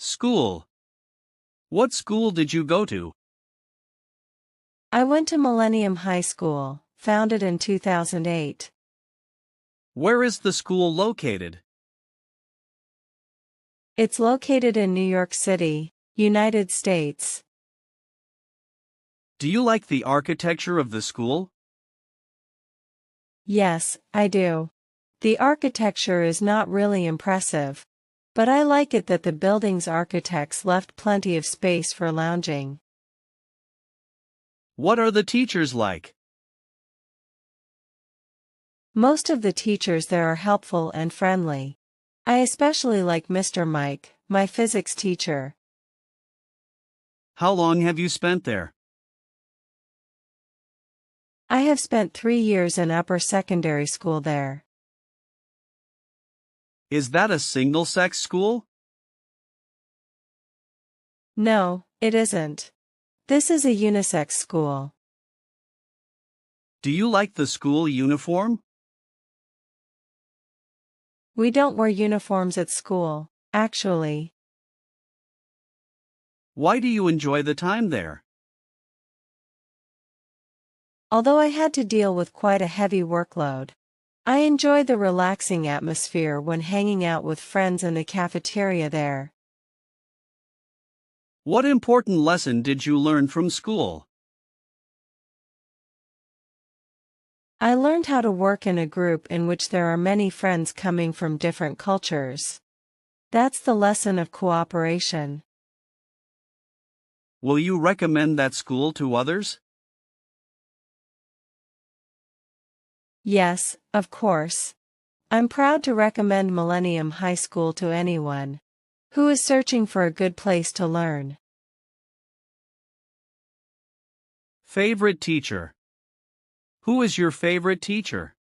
School. What school did you go to? I went to Millennium High School, founded in 2008. Where is the school located? It's located in New York City, United States. Do you like the architecture of the school? Yes, I do. The architecture is not really impressive, but I like it that the building's architects left plenty of space for lounging. What are the teachers like? Most of the teachers there are helpful and friendly. I especially like Mr. Mike, my physics teacher. How long have you spent there? I have spent 3 years in upper secondary school there. Is that a single-sex school? No, it isn't. This is a unisex school. Do you like the school uniform? We don't wear uniforms at school, actually. Why do you enjoy the time there? Although I had to deal with quite a heavy workload, I enjoy the relaxing atmosphere when hanging out with friends in the cafeteria there. What important lesson did you learn from school? I learned how to work in a group in which there are many friends coming from different cultures. That's the lesson of cooperation. Will you recommend that school to others? Yes, of course. I'm proud to recommend Millennium High School to anyone who is searching for a good place to learn. Favorite teacher. Who is your favorite teacher?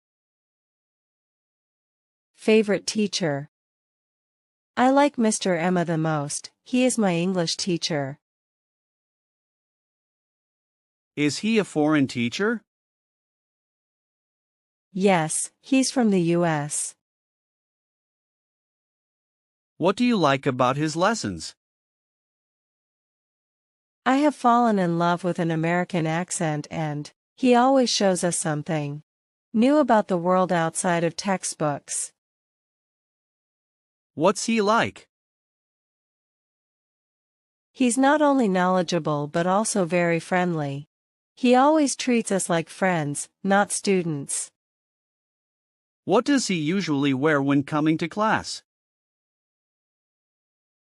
Favorite teacher. I like Mr. Emma the most. He is my English teacher. Is he a foreign teacher? Yes, he's from the US. What do you like about his lessons? I have fallen in love with an American accent and he always shows us something new about the world outside of textbooks. What's he like? He's not only knowledgeable but also very friendly. He always treats us like friends, not students. What does he usually wear when coming to class?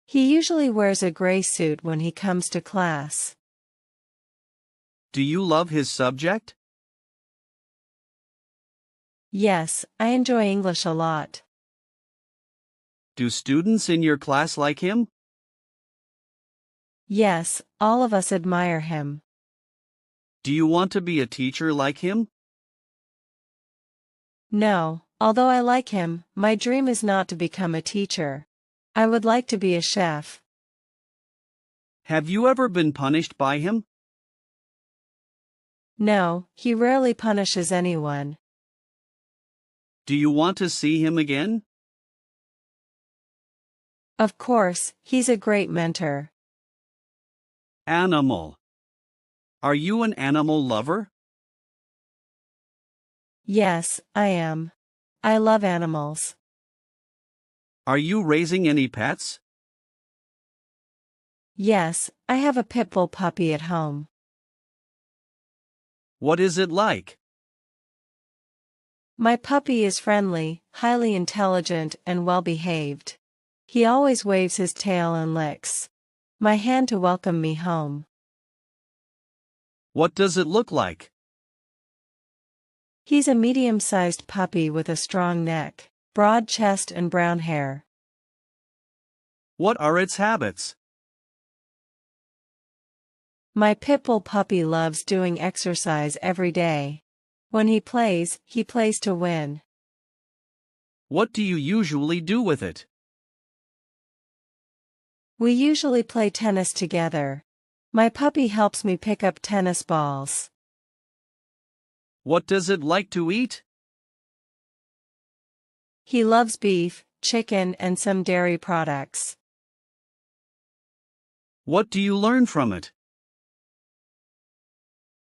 He usually wears a gray suit when he comes to class. Do you love his subject? Yes, I enjoy English a lot. Do students in your class like him? Yes, all of us admire him. Do you want to be a teacher like him? No, although I like him, my dream is not to become a teacher. I would like to be a chef. Have you ever been punished by him? No, he rarely punishes anyone. Do you want to see him again? Of course, he's a great mentor. Animal. Are you an animal lover? Yes, I am. I love animals. Are you raising any pets? Yes, I have a pit bull puppy at home. What is it like? My puppy is friendly, highly intelligent, and well-behaved. He always waves his tail and licks my hand to welcome me home. What does it look like? He's a medium-sized puppy with a strong neck, broad chest and brown hair. What are its habits? My pit bull puppy loves doing exercise every day. When he plays to win. What do you usually do with it? We usually play tennis together. My puppy helps me pick up tennis balls. What does it like to eat? He loves beef, chicken, and some dairy products. What do you learn from it?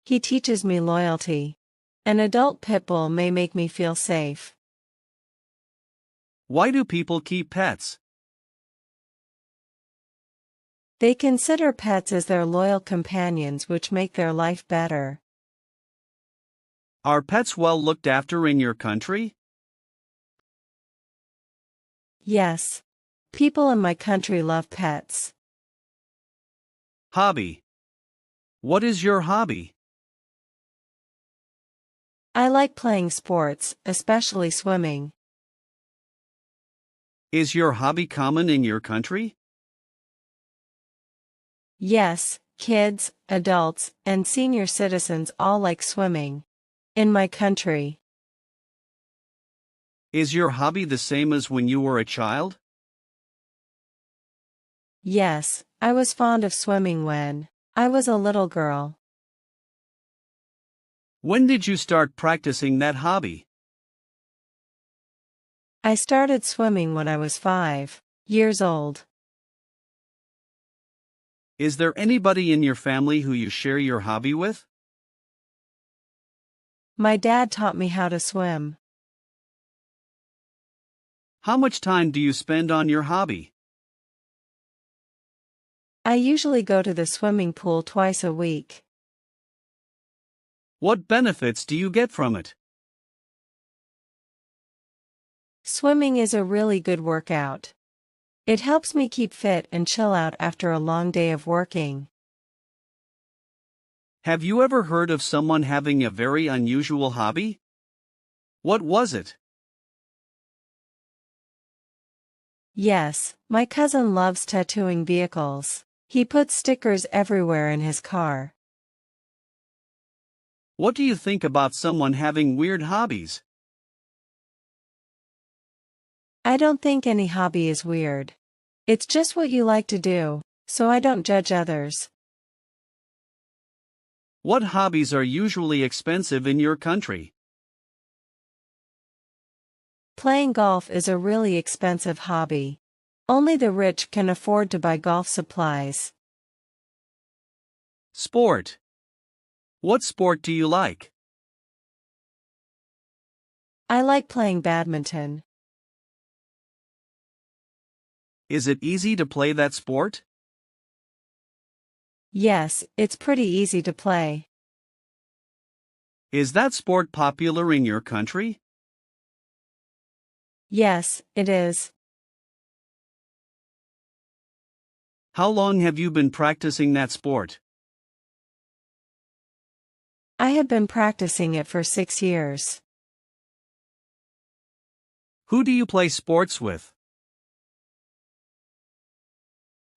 He teaches me loyalty. An adult pit bull may make me feel safe. Why do people keep pets? They consider pets as their loyal companions, which make their life better. Are pets well looked after in your country? Yes. People in my country love pets. Hobby. What is your hobby? I like playing sports, especially swimming. Is your hobby common in your country? Yes, kids, adults, and senior citizens all like swimming. In my country. Is your hobby the same as when you were a child? Yes, I was fond of swimming when I was a little girl. When did you start practicing that hobby? I started swimming when I was 5 years old. Is there anybody in your family who you share your hobby with? My dad taught me how to swim. How much time do you spend on your hobby? I usually go to the swimming pool twice a week. What benefits do you get from it? Swimming is a really good workout. It helps me keep fit and chill out after a long day of working. Have you ever heard of someone having a very unusual hobby? What was it? Yes, my cousin loves tattooing vehicles. He puts stickers everywhere in his car. What do you think about someone having weird hobbies? I don't think any hobby is weird. It's just what you like to do, so I don't judge others. What hobbies are usually expensive in your country? Playing golf is a really expensive hobby. Only the rich can afford to buy golf supplies. Sport. What sport do you like? I like playing badminton. Is it easy to play that sport? Yes, it's pretty easy to play. Is that sport popular in your country? Yes, it is. How long have you been practicing that sport? I have been practicing it for 6 years. Who do you play sports with?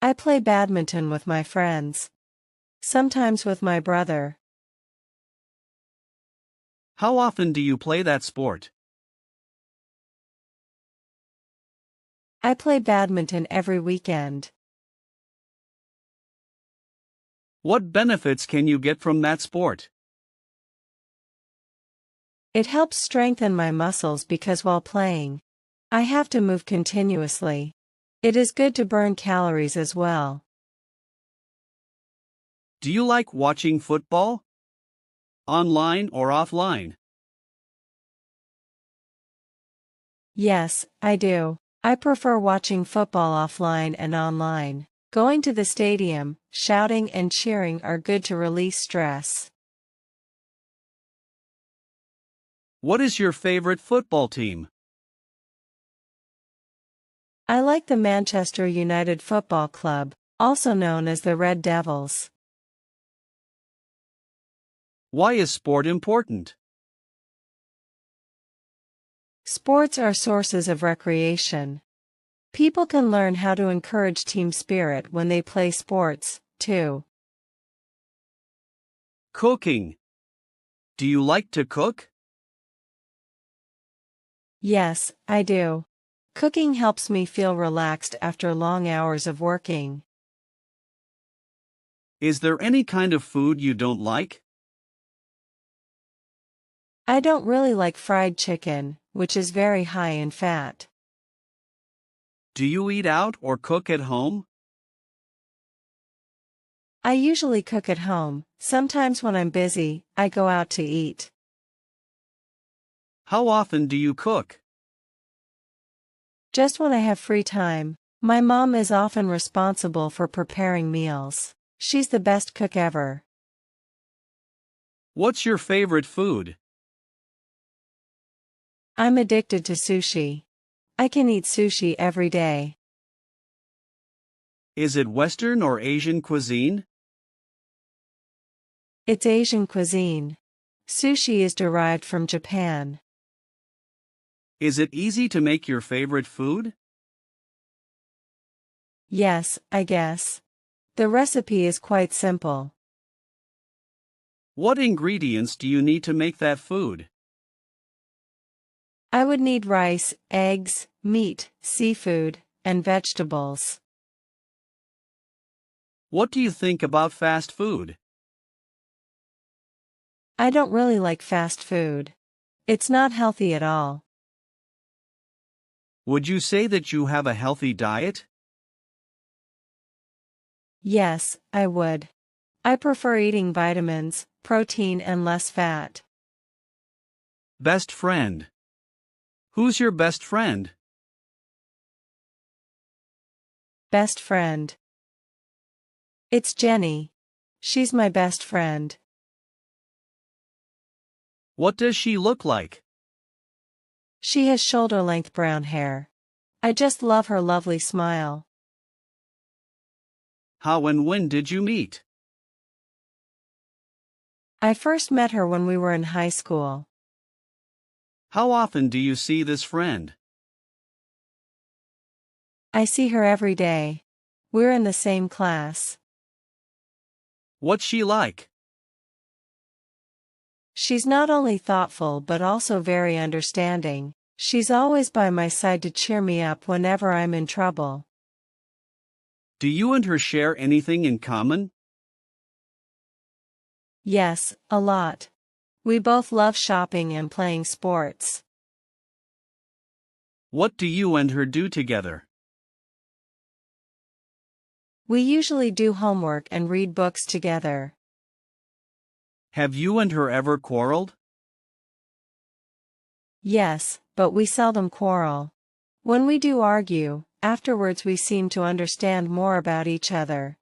I play badminton with my friends. Sometimes with my brother. How often do you play that sport? I play badminton every weekend. What benefits can you get from that sport? It helps strengthen my muscles because while playing, I have to move continuously. It is good to burn calories as well. Do you like watching football? Online or offline? Yes, I do. I prefer watching football offline and online. Going to the stadium, shouting and cheering are good to release stress. What is your favorite football team? I like the Manchester United Football Club, also known as the Red Devils. Why is sport important? Sports are sources of recreation. People can learn how to encourage team spirit when they play sports, too. Cooking. Do you like to cook? Yes, I do. Cooking helps me feel relaxed after long hours of working. Is there any kind of food you don't like? I don't really like fried chicken, which is very high in fat. Do you eat out or cook at home? I usually cook at home. Sometimes when I'm busy, I go out to eat. How often do you cook? Just when I have free time. My mom is often responsible for preparing meals. She's the best cook ever. What's your favorite food? I'm addicted to sushi. I can eat sushi every day. Is it Western or Asian cuisine? It's Asian cuisine. Sushi is derived from Japan. Is it easy to make your favorite food? Yes, I guess. The recipe is quite simple. What ingredients do you need to make that food? I would need rice, eggs, meat, seafood, and vegetables. What do you think about fast food? I don't really like fast food. It's not healthy at all. Would you say that you have a healthy diet? Yes, I would. I prefer eating vitamins, protein, and less fat. Best friend. Who's your best friend? Best friend. It's Jenny. She's my best friend. What does she look like? She has shoulder-length brown hair. I just love her lovely smile. How and when did you meet? I first met her when we were in high school. How often do you see this friend? I see her every day. We're in the same class. What's she like? She's not only thoughtful but also very understanding. She's always by my side to cheer me up whenever I'm in trouble. Do you and her share anything in common? Yes, a lot. We both love shopping and playing sports. What do you and her do together? We usually do homework and read books together. Have you and her ever quarreled? Yes, but we seldom quarrel. When we do argue, afterwards we seem to understand more about each other.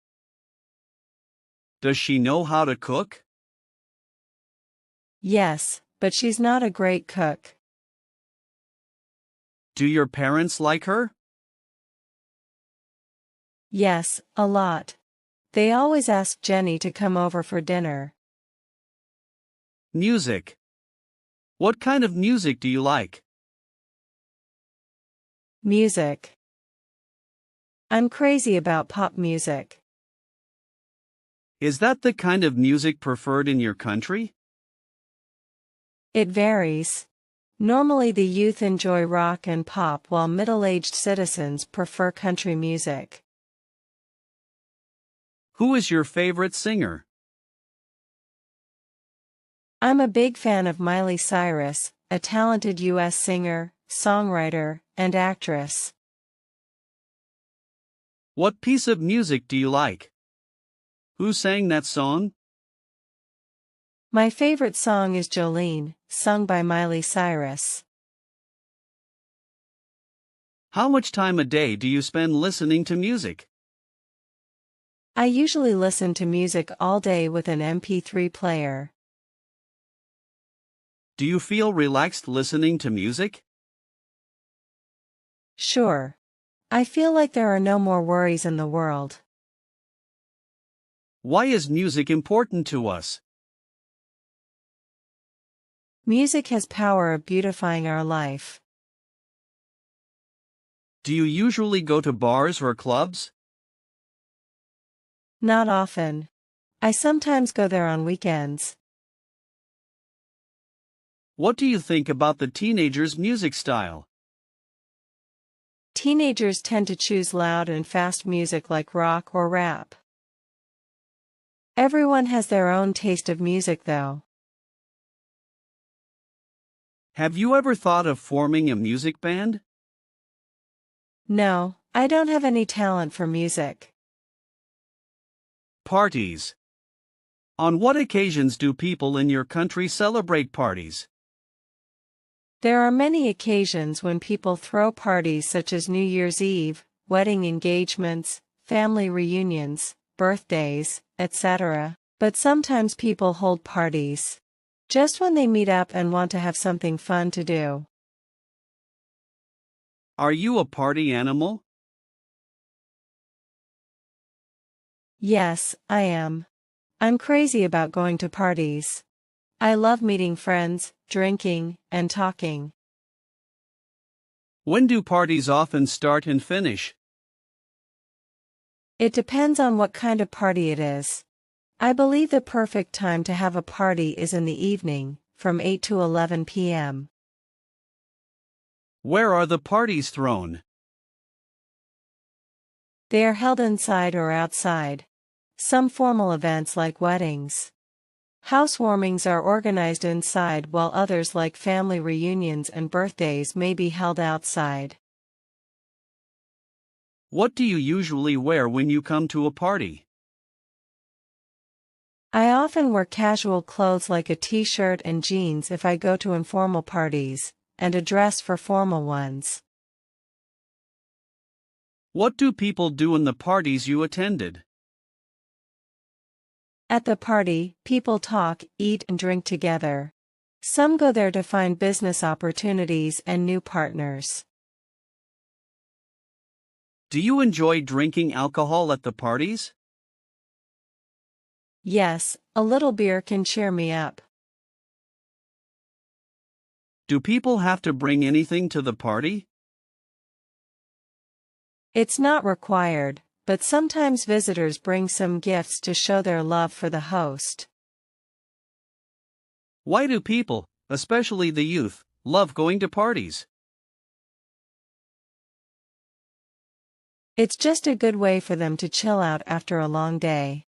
Does she know how to cook? Yes, but she's not a great cook. Do your parents like her? Yes, a lot. They always ask Jenny to come over for dinner. Music. What kind of music do you like? Music. I'm crazy about pop music. Is that the kind of music preferred in your country? It varies. Normally the youth enjoy rock and pop while middle-aged citizens prefer country music. Who is your favorite singer? I'm a big fan of Miley Cyrus, a talented U.S. singer, songwriter, and actress. What piece of music do you like? Who sang that song? My favorite song is Jolene, sung by Miley Cyrus. How much time a day do you spend listening to music? I usually listen to music all day with an MP3 player. Do you feel relaxed listening to music? Sure. I feel like there are no more worries in the world. Why is music important to us? Music has power of beautifying our life. Do you usually go to bars or clubs? Not often. I sometimes go there on weekends. What do you think about the teenagers' music style? Teenagers tend to choose loud and fast music like rock or rap. Everyone has their own taste of music though. Have you ever thought of forming a music band? No, I don't have any talent for music. Parties. On what occasions do people in your country celebrate parties? There are many occasions when people throw parties such as New Year's Eve, wedding engagements, family reunions, birthdays, etc. But sometimes people hold parties just when they meet up and want to have something fun to do. Are you a party animal? Yes, I am. I'm crazy about going to parties. I love meeting friends, drinking, and talking. When do parties often start and finish? It depends on what kind of party it is. I believe the perfect time to have a party is in the evening, from 8 to 11 p.m. Where are the parties thrown? They are held inside or outside. Some formal events like weddings. Housewarmings are organized inside while others like family reunions and birthdays may be held outside. What do you usually wear when you come to a party? I often wear casual clothes like a t-shirt and jeans if I go to informal parties, and a dress for formal ones. What do people do in the parties you attended? At the party, people talk, eat and drink together. Some go there to find business opportunities and new partners. Do you enjoy drinking alcohol at the parties? Yes, a little beer can cheer me up. Do people have to bring anything to the party? It's not required, but sometimes visitors bring some gifts to show their love for the host. Why do people, especially the youth, love going to parties? It's just a good way for them to chill out after a long day.